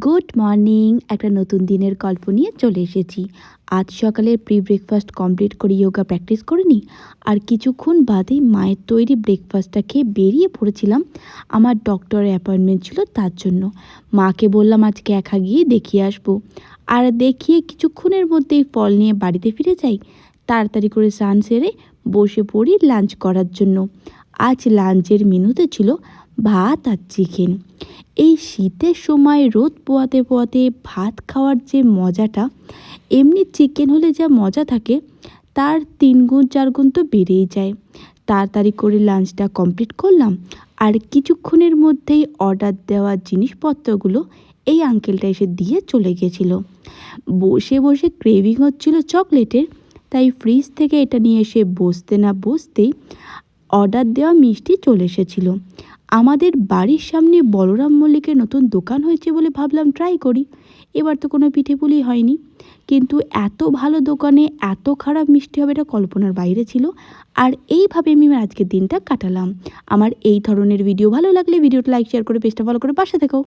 Good morning. একটা নতুন দিনের গল্প নিয়ে চলে এসেছি। আজ সকালে প্রি ব্রেকফাস্ট কমপ্লিট করে যোগা প্র্যাকটিস করে নিই, আর কিছুক্ষণ বাদেই মায়ের তৈরি ব্রেকফাস্টটা খেয়ে বেরিয়ে পড়েছিলাম। আমার ডক্টরের অ্যাপয়েন্টমেন্ট ছিল, তার জন্য মাকে বললাম আজকে একা গিয়ে দেখিয়ে আসবো। আর দেখিয়ে কিছুক্ষণের মধ্যেই ফল নিয়ে বাড়িতে ফিরে যাই। তাড়াতাড়ি করে স্নান সেরে বসে পড়ি লাঞ্চ করার জন্য। আজ লাঞ্চের মেনুতে ছিল ভাত আর চিকেন। এই শীতের সময় রোদ পোয়াতে পোয়াতে ভাত খাওয়ার যে মজাটা, এমনি চিকেন হলে যা মজা থাকে তার 3 গুণ 4 গুণ তো বেড়েই যায়। তাড়াতাড়ি করে লাঞ্চটা কমপ্লিট করলাম, আর কিছুক্ষণের মধ্যেই অর্ডার দেওয়া জিনিসপত্রগুলো এই আঙ্কেলটা এসে দিয়ে চলে গেছিলো। বসে বসে ক্রেভিং হচ্ছিল চকলেটের, তাই ফ্রিজ থেকে এটা নিয়ে এসে বসতে না বসতেই অর্ডার দেওয়া মিষ্টি চলে এসেছিলো। আমাদের বাড়ির সামনে বলরাম মল্লিকের নতুন দোকান হয়েছে বলে ভাবলাম ট্রাই করি। এবার তো কোনো পিঠেপুলি হয়নি, কিন্তু এত ভালো দোকানে এত খারাপ মিষ্টি হবে এটা কল্পনার বাইরে ছিল। আর এইভাবে আমি আমার আজকের দিনটা কাটালাম। আমার এই ধরনের ভিডিও ভালো লাগলে ভিডিওটা লাইক শেয়ার করে পেজটা ফলো করে পাশে থেকো।